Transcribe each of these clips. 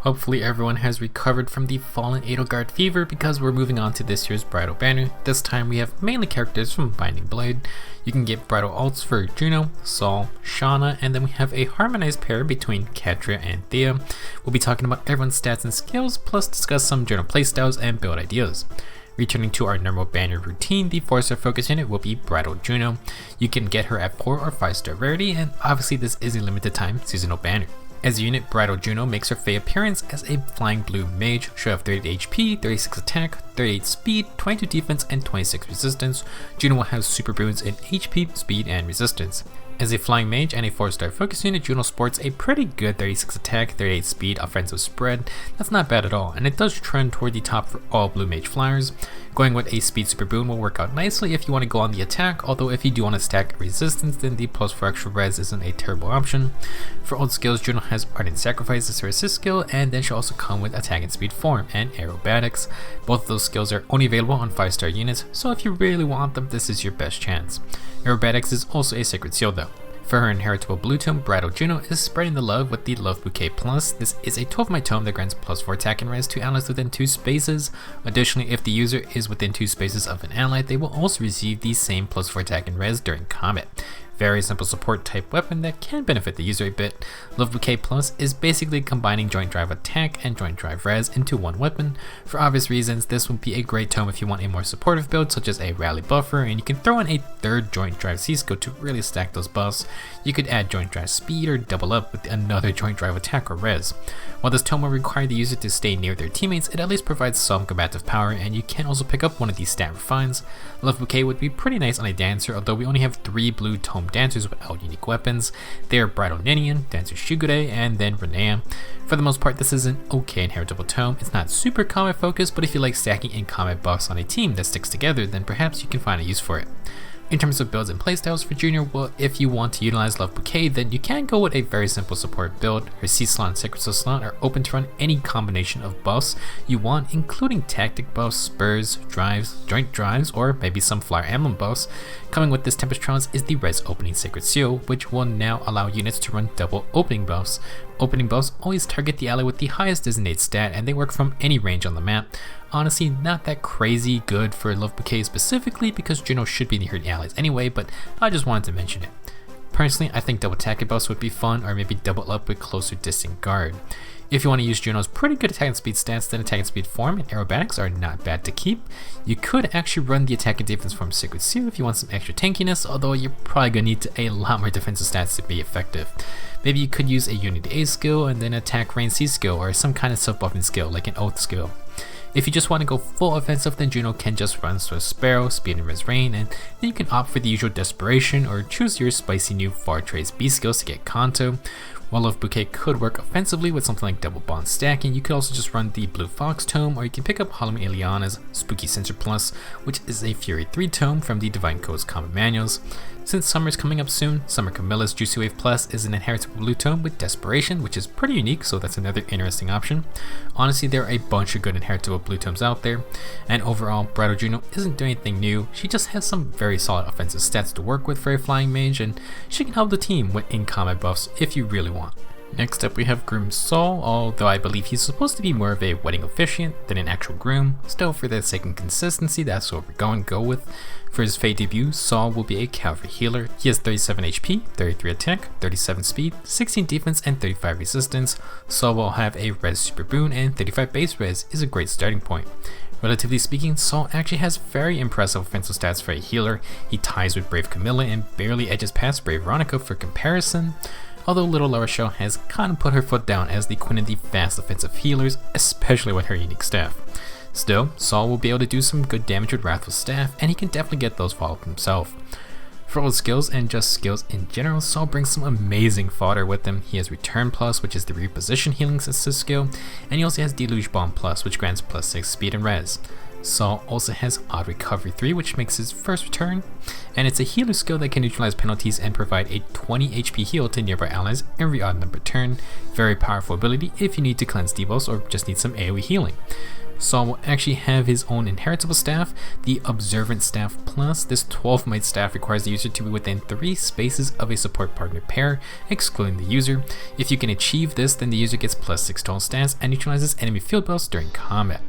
Hopefully everyone has recovered from the fallen Edelgard fever because we're moving on to this year's Bridal Banner. This time we have mainly characters from Binding Blade. You can get Bridal alts for Juno, Saul, Shanna, and then we have a harmonized pair between Catria and Thea. We'll be talking about everyone's stats and skills, plus discuss some general playstyles and build ideas. Returning to our normal banner routine, the 4-star focus unit will be Bridal Juno. You can get her at 4 or 5-star rarity, and obviously this is a limited time seasonal banner. As a unit, Bridal Juno makes her Fey appearance as a flying blue mage. She'll have 38 HP, 36 attack, 38 speed, 22 defense, and 26 resistance. Juno will have super boons in HP, speed, and resistance. As a flying mage and a 4-star focus unit, Juno sports a pretty good 36 attack, 38 speed offensive spread. That's not bad at all, and it does trend toward the top for all blue mage flyers. Going with a speed super boon will work out nicely if you want to go on the attack, although if you do want to stack resistance, then the plus 4 extra res isn't a terrible option. For old skills, Juno has Ardent Sacrifice as her assist skill, and then she'll also come with attack and speed form and aerobatics. Both of those skills are only available on 5-star units, so if you really want them, this is your best chance. Aerobatics is also a sacred seal though. For her inheritable blue tome, Bridal Juno is spreading the love with the Love Bouquet Plus. This is a 12-my tome that grants plus 4 attack and res to allies within 2 spaces. Additionally, if the user is within 2 spaces of an ally, they will also receive the same plus 4 attack and res during combat. Very simple support type weapon that can benefit the user a bit. Love Bouquet Plus is basically combining Joint Drive attack and Joint Drive res into one weapon. For obvious reasons, this would be a great tome if you want a more supportive build such as a rally buffer, and you can throw in a 3rd Joint Drive C skill to really stack those buffs. You could add Joint Drive speed or double up with another Joint Drive attack or res. While this tome will require the user to stay near their teammates, it at least provides some combative power, and you can also pick up one of these stat refines. Love Bouquet would be pretty nice on a dancer, although we only have 3 blue tome dancers without unique weapons. They are Bridal Ninian, Dancer Shugure, and then Renea. For the most part, this is an okay inheritable tome. It's not super combat focused, but if you like stacking in combat buffs on a team that sticks together, then perhaps you can find a use for it. In terms of builds and playstyles for Junior, well, if you want to utilize Love Bouquet, then you can go with a very simple support build. Her C slot and Sacred Soul slot are open to run any combination of buffs you want, including tactic buffs, spurs, drives, joint drives, or maybe some flyer emblem buffs. Coming with this Tempestron's is the res opening Sacred Seal, which will now allow units to run double opening buffs. Opening buffs always target the ally with the highest designated stat, and they work from any range on the map. Honestly, not that crazy good for Love Bouquet specifically because Juno should be near the allies anyway, but I just wanted to mention it. Personally, I think double attack buffs would be fun, or maybe double up with closer distant guard. If you want to use Juno's pretty good attack and speed stats, then attack and speed form and aerobatics are not bad to keep. You could actually run the attack and defense form Sacred Seal if you want some extra tankiness, although you're probably going to need a lot more defensive stats to be effective. Maybe you could use a Unity A skill and then attack range C skill, or some kind of self-buffing skill like an Oath skill. If you just want to go full offensive, then Juno can just run Swift Sparrow, Speed and Res Rain, and then you can opt for the usual Desperation or choose your spicy new Far Trace B skills to get Kanto. While Love Bouquet could work offensively with something like double bond stacking, you could also just run the Blue Fox tome, or you can pick up Hallam Ileana's Spooky Sensor Plus, which is a Fury 3 tome from the Divine Code's common manuals. Since summer's coming up soon, Summer Camilla's Juicy Wave Plus is an inheritable blue tome with Desperation, which is pretty unique, so that's another interesting option. Honestly, there are a bunch of good inheritable blue tomes out there, and overall, Bridal Juno isn't doing anything new. She just has some very solid offensive stats to work with for a flying mage, and she can help the team with in-combat buffs if you really want. Next up we have Groom Saul, although I believe he's supposed to be more of a wedding officiant than an actual groom. Still, for the sake of consistency, that's what we're going to go with. For his Fey debut, Saul will be a cavalry healer. He has 37 HP, 33 attack, 37 speed, 16 defense, and 35 resistance. Saul will have a res super boon, and 35 base res is a great starting point. Relatively speaking, Saul actually has very impressive offensive stats for a healer. He ties with Brave Camilla and barely edges past Brave Veronica for comparison. Although Little La Rochelle has kind of put her foot down as the queen of the fast offensive healers, especially with her unique staff. Still, Saul will be able to do some good damage with Wrathful Staff, and he can definitely get those followed himself. For old skills and just skills in general, Saul brings some amazing fodder with him. He has Return Plus, which is the reposition healing assist skill, and he also has Deluge Bomb Plus, which grants plus 6 speed and res. Saul also has Odd Recovery 3, which makes his first return, and it's a healer skill that can neutralize penalties and provide a 20 HP heal to nearby allies every odd number turn. Very powerful ability if you need to cleanse debuffs or just need some AoE healing. Saul will actually have his own inheritable staff, the Observant Staff Plus. This 12-might staff requires the user to be within 3 spaces of a support partner pair, excluding the user. If you can achieve this, then the user gets +6 total stats and neutralizes enemy field bells during combat.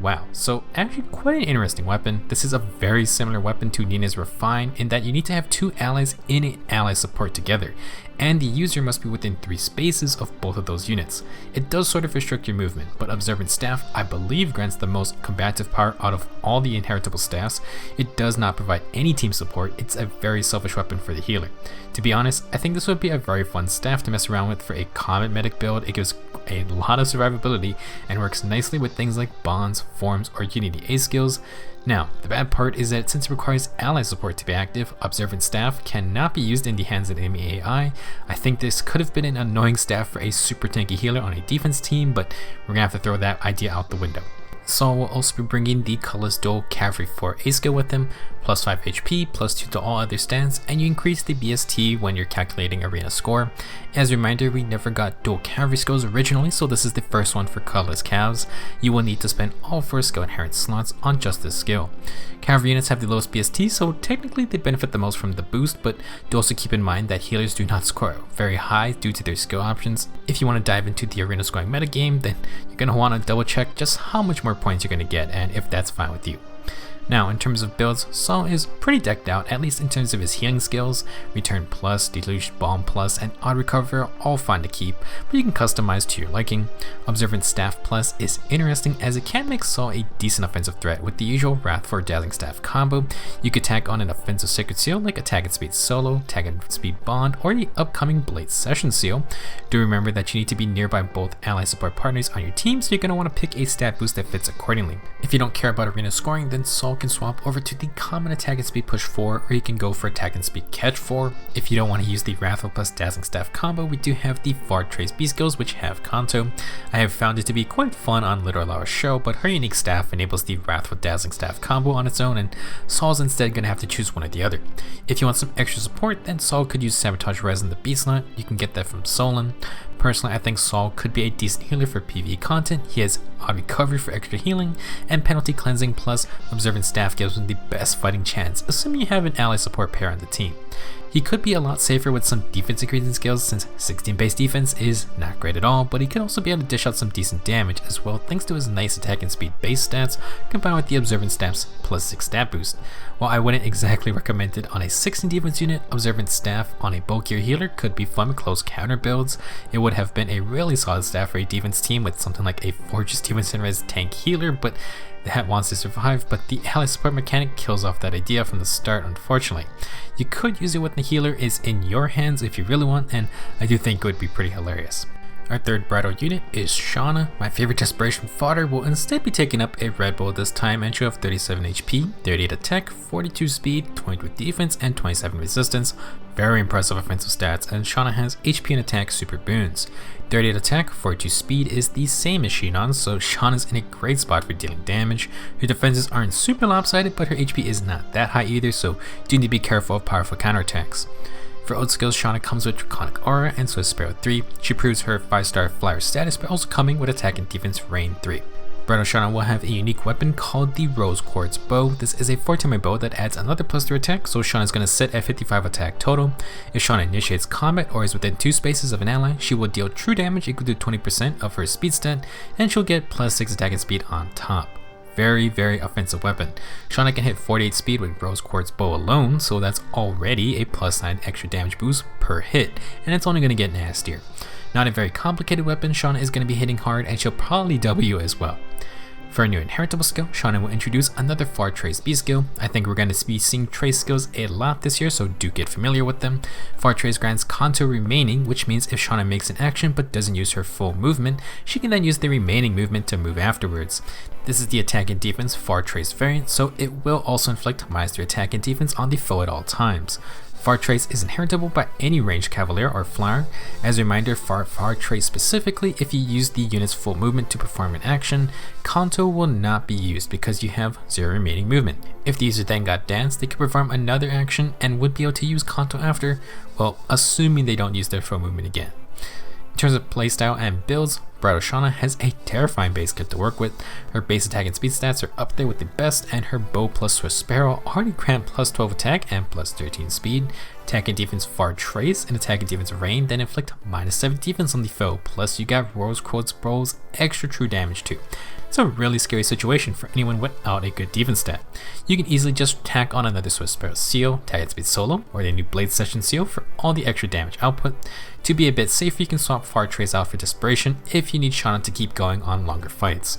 Wow, so actually quite an interesting weapon. This is a very similar weapon to Nina's Refine in that you need to have 2 allies in an ally support together, and the user must be within 3 spaces of both of those units. It does sort of restrict your movement, but Observant Staff I believe grants the most combative power out of all the inheritable staffs. It does not provide any team support. It's a very selfish weapon for the healer. To be honest, I think this would be a very fun staff to mess around with for a combat medic build. It gives a lot of survivability and works nicely with things like bonds, forms, or Unity A skills. Now, the bad part is that since it requires ally support to be active, Observant Staff cannot be used in the hands of enemy AI. I think this could have been an annoying staff for a super tanky healer on a defense team, but we're gonna have to throw that idea out the window. Saul will also be bringing the Colorless Dual Cavalry 4A skill with him, +5 HP, +2 to all other stats, and you increase the BST when you're calculating arena score. As a reminder, we never got dual cavalry skills originally, so this is the first one for Colorless Cavs. You will need to spend all 4 skill inherent slots on just this skill. Cavalry units have the lowest BST, so technically they benefit the most from the boost, but do also keep in mind that healers do not score very high due to their skill options. If you want to dive into the arena scoring metagame, then you're going to want to double check just how much more points you're going to get and if that's fine with you. Now, in terms of builds, Saul is pretty decked out, at least in terms of his healing skills. Return Plus, Deluge Bomb Plus, and Odd Recover are all fine to keep, but you can customize to your liking. Observant Staff Plus is interesting as it can make Saul a decent offensive threat with the usual Wrath for Dazzling Staff combo. You could tack on an offensive Sacred Seal like Attack and Speed Solo, Attack and Speed Bond, or the upcoming Blade Session Seal. Do remember that you need to be nearby both ally support partners on your team, so you're going to want to pick a stat boost that fits accordingly. If you don't care about arena scoring, then Saul can swap over to the common Attack and Speed Push 4, or you can go for Attack and Speed Catch 4. If you don't want to use the Wrathful plus Dazzling Staff combo, we do have the Far Trace B skills which have Kanto. I have found it to be quite fun on Literal Hour Show, but her unique staff enables the Wrathful Dazzling Staff combo on its own, and Saul's instead going to have to choose one or the other. If you want some extra support, then Saul could use Sabotage Res in the B slot. You can get that from Solon. Personally, I think Saul could be a decent healer for PvE content. He has Odd Recovery for extra healing, and Penalty Cleansing plus Observant Staff gives him the best fighting chance, assuming you have an ally support pair on the team. He could be a lot safer with some defense increasing skills since 16 base defense is not great at all, but he could also be able to dish out some decent damage as well thanks to his nice attack and speed base stats combined with the Observant Staff's +6 stat boost. While I wouldn't exactly recommend it on a 16 defense unit, Observant Staff on a bulkier healer could be fun with close counter builds. It would have been a really solid staff for a defense team with something like a Fortress Defense and Res tank healer, but that wants to survive, but the ally support mechanic kills off that idea from the start, unfortunately. You could use it when the healer is in your hands if you really want, and I do think it would be pretty hilarious. Our third bridal unit is Shanna. My favorite desperation fodder will instead be taking up a Red Bull this time, and she'll have 37 HP, 38 attack, 42 speed, 22 defense, and 27 resistance. Very impressive offensive stats, and Shanna has HP and attack super boons. 38 attack, 42 speed is the same as Shinon's, so Shanna's in a great spot for dealing damage. Her defenses aren't super lopsided, but her HP is not that high either, so do need to be careful of powerful counterattacks. For ult skills, Shanna comes with Draconic Aura and Swift Sparrow 3. She proves her 5-star flyer status by also coming with attack and defense Rain 3. Bridal Shanna will have a unique weapon called the Rose Quartz Bow. This is a 4-timer bow that adds another +3 attack, so Shanna is going to sit at 55 attack total. If Shanna initiates combat or is within 2 spaces of an ally, she will deal true damage equal to 20% of her speed stat, and she'll get +6 attack and speed on top. Very offensive weapon. Shanna can hit 48 speed with Rose Quartz Bow alone, so that's already a +9 extra damage boost per hit, and it's only going to get nastier. Not a very complicated weapon, Shanna is going to be hitting hard, and she'll probably W as well. For a new inheritable skill, Shanna will introduce another Far Trace B skill. I think we're going to be seeing trace skills a lot this year, so do get familiar with them. Far Trace grants Kanto remaining, which means if Shanna makes an action but doesn't use her full movement, she can then use the remaining movement to move afterwards. This is the attack and defense Far Trace variant, so it will also inflict -3 attack and defense on the foe at all times. Far Trace is inheritable by any ranged cavalier or flyer. As a reminder, Far Trace specifically, if you use the unit's full movement to perform an action, Kanto will not be used because you have 0 remaining movement. If the user then got danced, they could perform another action and would be able to use Kanto after, well, assuming they don't use their full movement again. In terms of playstyle and builds, Bridal Shanna has a terrifying base kit to work with. Her base attack and speed stats are up there with the best, and her bow plus Swiss Sparrow already grant plus 12 attack and plus 13 speed. Attack and defense far trace and attack and defense rain then inflict minus 7 defense on the foe, plus you got Rose Quartz Bros extra true damage too. It's a really scary situation for anyone without a good defense stat. You can easily just tack on another Swiss Sparrow seal, attack and speed solo, or the new Blade Session seal for all the extra damage output. To be a bit safer, you can swap Far Trace out for Desperation if you need Shanna to keep going on longer fights.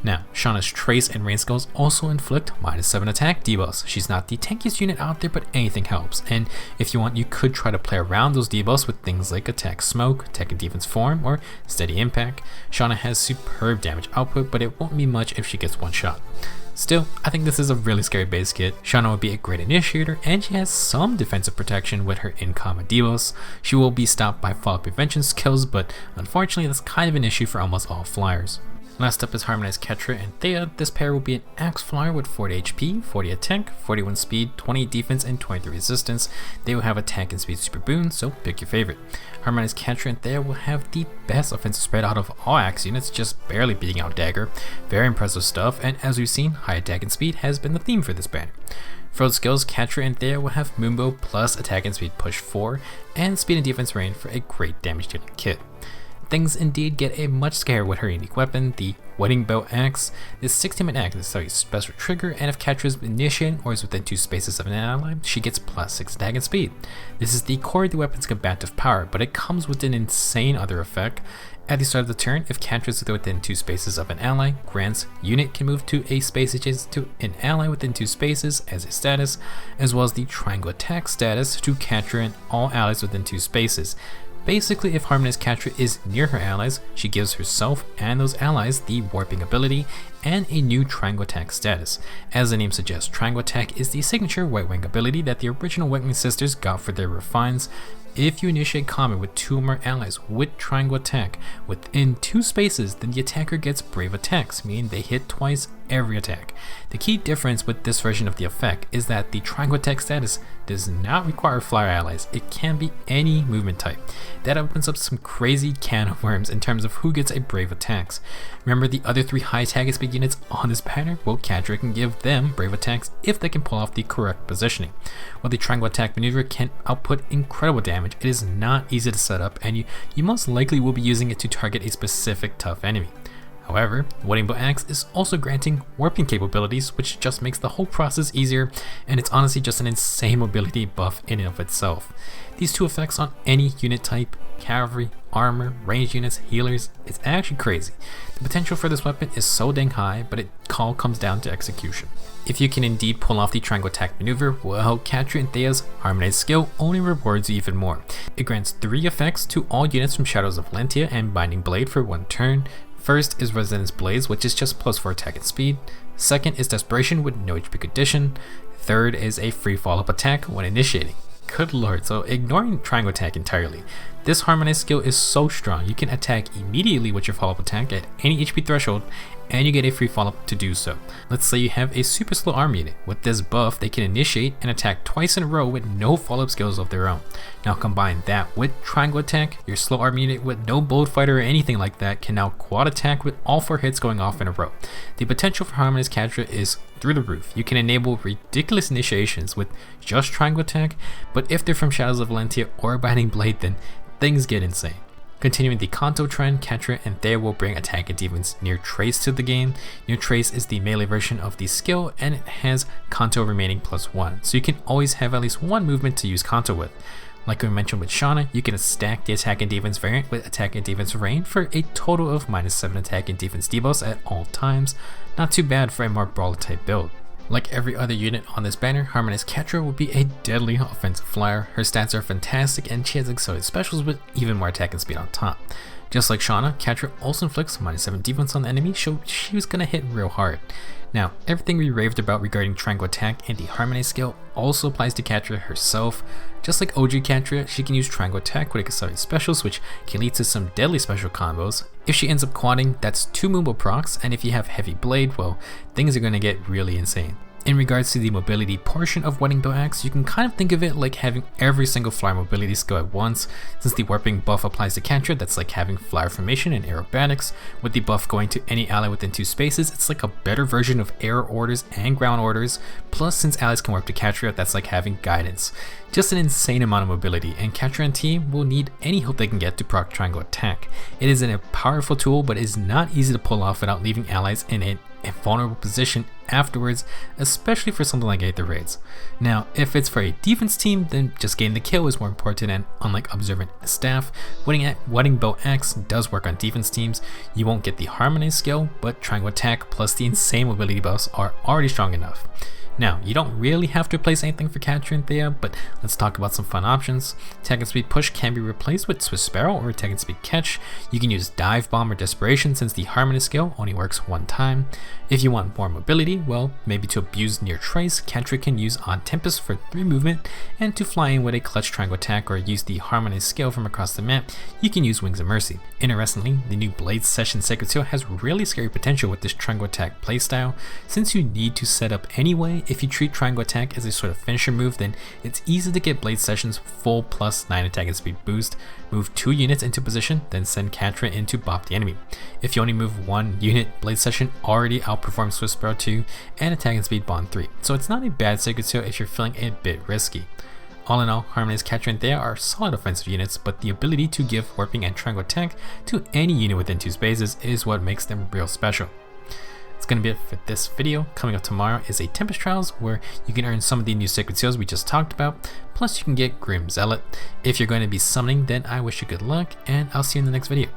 Now, Shanna's Trace and Rain skills also inflict minus 7 attack debuffs. She's not the tankiest unit out there, but anything helps. And if you want, you could try to play around those debuffs with things like Attack Smoke, Attack and Defense Form, or Steady Impact. Shanna has superb damage output, but it won't be much if she gets one shot. Still, I think this is a really scary base kit. Shanna would be a great initiator, and she has some defensive protection with her in-combat debuffs. She will be stopped by fall prevention skills, but unfortunately that's kind of an issue for almost all flyers. Last up is Harmonized Catria and Thea. This pair will be an axe flyer with 40 HP, 40 attack, 41 speed, 20 defense, and 23 resistance. They will have attack and speed super boon, so pick your favorite. Harmonized Catria and Thea will have the best offensive spread out of all axe units, just barely beating out Dagger. Very impressive stuff, and as we've seen, high attack and speed has been the theme for this banner. For those skills, Catria and Thea will have Moonbow plus attack and speed push 4, and speed and defense rain for a great damage dealing kit. Things indeed get a much scarier with her unique weapon, the Wedding Bow Axe. This 16-minute axe is a special trigger, and if Catria's initiating or is within 2 spaces of an ally, she gets plus 6 attack and speed. This is the core of the weapon's combative power, but it comes with an insane other effect. At the start of the turn, if Catria is within 2 spaces of an ally, grants unit can move to a space adjacent to an ally within 2 spaces as a status, as well as the Triangle Attack status to Catria and all allies within 2 spaces. Basically, if Harmonized Catria is near her allies, she gives herself and those allies the warping ability and a new Triangle Attack status. As the name suggests, Triangle Attack is the signature White Wing ability that the original White Wing sisters got for their refines. If you initiate combat with 2 or more allies with Triangle Attack within 2 spaces, then the attacker gets Brave Attacks, meaning they hit twice every attack. The key difference with this version of the effect is that the Triangle Attack status does not require flyer allies. It can be any movement type. That opens up some crazy can of worms in terms of who gets a Brave Attacks. Remember the other 3 high attack and speed units on this banner? Well, Catria can give them Brave Attacks if they can pull off the correct positioning. While the Triangle Attack maneuver can output incredible damage, it is not easy to set up, and you most likely will be using it to target a specific tough enemy. However, Wedding Bow Axe is also granting warping capabilities, which just makes the whole process easier, and it's honestly just an insane mobility buff in and of itself. These 2 effects on any unit type, cavalry, armor, ranged units, healers, it's actually crazy. The potential for this weapon is so dang high, but it all comes down to execution. If you can indeed pull off the Triangle Attack maneuver, well, Catria and Thea's Harmonized skill only rewards you even more. It grants 3 effects to all units from Shadows of Valentia and Binding Blade for 1 turn. First is Resonance Blaze, which is just plus 4 attack and speed. Second is Desperation with no HP condition. Third is a free follow-up attack when initiating. Good lord, so ignoring Triangle Attack entirely, this Harmonized skill is so strong you can attack immediately with your follow-up attack at any HP threshold, and you get a free follow-up to do so. Let's say you have a super slow arm unit. With this buff, they can initiate and attack twice in a row with no follow-up skills of their own. Now combine that with Triangle Attack, your slow arm unit with no bold fighter or anything like that can now quad attack with all 4 hits going off in a row. The potential for Harmonized Catria is through the roof. You can enable ridiculous initiations with just Triangle Attack, but if they're from Shadows of Valentia or Binding Blade, then things get insane. Continuing the Kanto trend, Catria and Thea will bring attack and defense Near Trace to the game. Near Trace is the melee version of the skill, and it has Kanto remaining +1, so you can always have at least 1 movement to use Kanto with. Like we mentioned with Shanna, you can stack the attack and defense variant with attack and defense rain for a total of -7 attack and defense debuffs at all times. Not too bad for a more brawler type build. Like every other unit on this banner, Harmonized Catria will be a deadly offensive flyer. Her stats are fantastic, and she has accelerated specials with even more attack and speed on top. Just like Shanna, Catria also inflicts -7 defense on the enemy, so she was gonna hit real hard. Now, everything we raved about regarding Triangle Attack and the Harmonized skill also applies to Catria herself. Just like OG Catria, she can use Triangle Attack with accelerated specials, which can lead to some deadly special combos. If she ends up quadding, that's 2 Moonbow procs, and if you have Heavy Blade, well, things are going to get really insane. In regards to the mobility portion of Wedding Bow Axe, you can kind of think of it like having every single flyer mobility skill at once. Since the warping buff applies to Catria, that's like having flyer formation and aerobatics. With the buff going to any ally within 2 spaces, it's like a better version of air orders and ground orders. Plus, since allies can warp to Catria, that's like having guidance. Just an insane amount of mobility, and Catria and team will need any help they can get to proc triangle attack. It is a powerful tool, but it is not easy to pull off without leaving allies in a vulnerable position afterwards, especially for something like Aether Raids. Now, if it's for a defense team, then just getting the kill is more important, and unlike Observant Staff, Wedding Bow Axe does work on defense teams. You won't get the Harmonized skill, but Triangle Attack plus the insane mobility buffs are already strong enough. Now, you don't really have to replace anything for Catria Thea, but let's talk about some fun options. Attack and Speed Push can be replaced with Swift Sparrow or Attack and Speed Catch. You can use Dive Bomb or Desperation since the Harmonized skill only works 1 time. If you want more mobility, well, maybe to abuse Near Trace, Catria can use Odd Tempest for 3 movement, and to fly in with a Clutch Triangle Attack or use the Harmonized skill from across the map, you can use Wings of Mercy. Interestingly, the new Blade Session Sacred Seal has really scary potential with this Triangle Attack playstyle, since you need to set up anyway. If you treat Triangle Attack as a sort of finisher move, then it's easy to get Blade Session's full +9 attack and speed boost, move 2 units into position, then send Catria in to bop the enemy. If you only move 1 unit, Blade Session already outperforms Swift Sparrow 2 and attack and speed bond 3, so it's not a bad Sacred Seal if you're feeling a bit risky. All in all, Harmonized Catria Thea are solid offensive units, but the ability to give warping and triangle attack to any unit within 2 spaces is what makes them real special. That's going to be it for this video. Coming up tomorrow is a Tempest Trials where you can earn some of the new Sacred Seals we just talked about, plus you can get Grim Zealot. If you're going to be summoning, then I wish you good luck, and I'll see you in the next video.